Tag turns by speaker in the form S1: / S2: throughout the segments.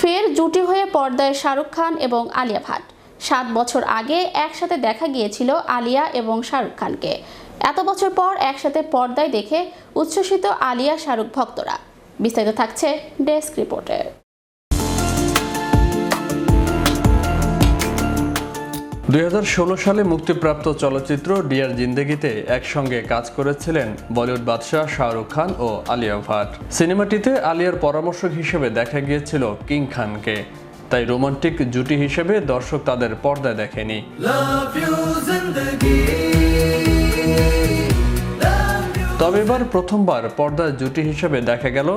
S1: ফের জুটি হয়ে পর্দায় শাহরুখ খান এবং আলিয়া ভাট। 7 বছর আগে একসাথে দেখা গিয়েছিল আলিয়া এবং শাহরুখ খানকে। এত বছর পর একসাথে পর্দায় দেখে উচ্ছ্বসিত আলিয়া শাহরুখ ভক্তরা। বিস্তারিত থাকছে ডেস্ক রিপোর্টে।
S2: 2016 সালে মুক্তিপ্রাপ্ত চলচ্চিত্র ডিয়ার জিন্দেগিতে একসঙ্গে কাজ করেছিলেন বলিউড বাদশাহ শাহরুখ খান ও আলিয়া ভাট। সিনেমাটিতে আলিয়ার পরামর্শক হিসেবে দেখা গিয়েছিল কিং খানকে, তাই রোমান্টিক জুটি হিসেবে দর্শক তাদের পর্দায় দেখেনি। তবে এবার প্রথমবার পর্দায় জুটি হিসেবে দেখা গেল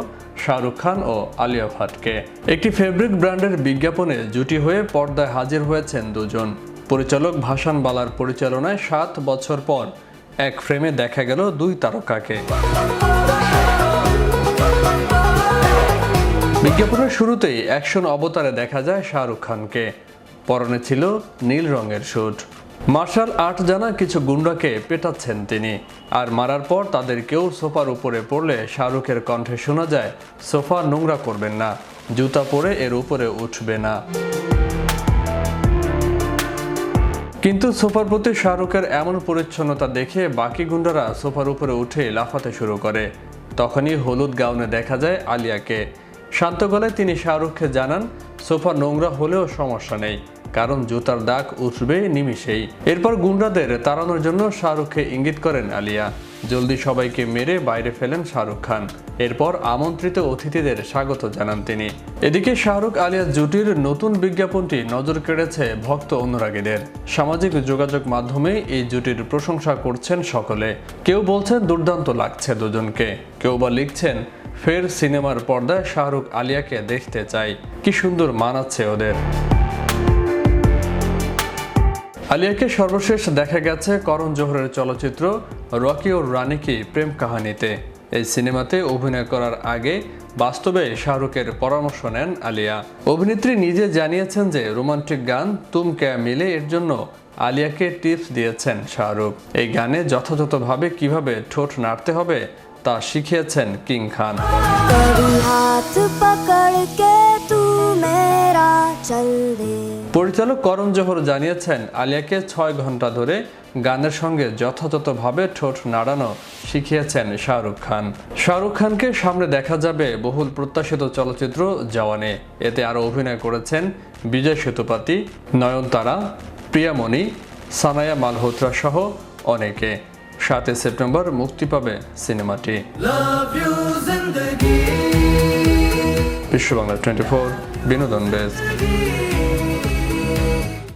S2: শাহরুখ খান ও আলিয়া ভাটকে। একটি ফেব্রিক ব্র্যান্ডের বিজ্ঞাপনে জুটি হয়ে পর্দায় হাজির হয়েছেন দুজন। পরিচালক ভাসান বালার পরিচালনায় 7 বছর পর এক ফ্রেমে দেখা গেল দুই তারকাকে। বিজ্ঞাপনের শুরুতেই অ্যাকশন অবতারে দেখা যায় শাহরুখ খানকে। পরনে ছিল নীল রঙের স্যুট। মার্শাল আর্ট জানা কিছু গুন্ডাকে পেটাচ্ছেন তিনি, আর মারার পর তাদের কেউ সোফার উপরে পড়লে শাহরুখের কণ্ঠে শোনা যায়, সোফা নোংরা করবেন না, জুতা পরে এর উপরে উঠবে না। কিন্তু সোফার প্রতি শাহরুখের এমন পরিচ্ছন্নতা দেখে বাকি গুন্ডারা সোফার উপরে উঠে লাফাতে শুরু করে। তখনই হলুদ গাউনে দেখা যায় আলিয়াকে। শান্ত গলায় তিনি শাহরুখকে জানান, সোফা নোংরা হলেও সমস্যা নেই, কারণ জুতার দাগ উঠবে নিমিষেই। এরপর গুন্ডাদের তাড়ানোর জন্য শাহরুখকে ইঙ্গিত করেন আলিয়া। জলদি সবাইকে মেরে বাইরে ফেলেন শাহরুখ খান। এরপর আমন্ত্রিত অতিথিদের স্বাগত জানান তিনি। এদিকে শাহরুখ আলিয়া জুটির নতুন বিজ্ঞাপনটি নজর কেড়েছে ভক্ত অনুরাগীদের। সামাজিক যোগাযোগ মাধ্যমে এই জুটির প্রশংসা করছেন সকলে। কেউ বলছেন দুর্দান্ত লাগছে দুজনকে, কেউ বা লিখছেন ফের সিনেমার পর্দায় শাহরুখ আলিয়াকে দেখতে চাই, কি সুন্দর মানাচ্ছে ওদের। আলিয়াকে সর্বশেষ দেখা গেছে করণ জোহরের চলচ্চিত্র রকি ও রানী কি প্রেম কাহিনীতে। এই সিনেমাতে অভিনয় করার আগে বাস্তবে শাহরুখের পরামর্শ নেন আলিয়া। অভিনেত্রী নিজে জানিয়েছেন যে রোমান্টিক গান তুম ক্যা মিলে এর জন্য আলিয়াকে টিপস দিয়েছেন শাহরুখ। এই গানে যথাযথভাবে কিভাবে ঠোঁট নাড়তে হবে তা শিখিয়েছেন কিং খান। পরিচালক করণ জোহর জানিয়েছেন, আলিয়াকে 6 ঘন্টা ধরে গানের সঙ্গে যথাযথভাবে ঠোঁট নাড়ানো শিখিয়েছেন শাহরুখ খান। শাহরুখ খানকে সামনে দেখা যাবে বহুল প্রত্যাশিত চলচ্চিত্র জওয়ানে। এতে আরও অভিনয় করেছেন বিজয় সেতুপতি, নয়নতারা, প্রিয়ামণি, সানায়া মালহোত্রা সহ অনেকে। 7 সেপ্টেম্বর মুক্তি পাবে সিনেমাটি। বিশ্ব বাংলা 24 বিনোদন ডেস্ক।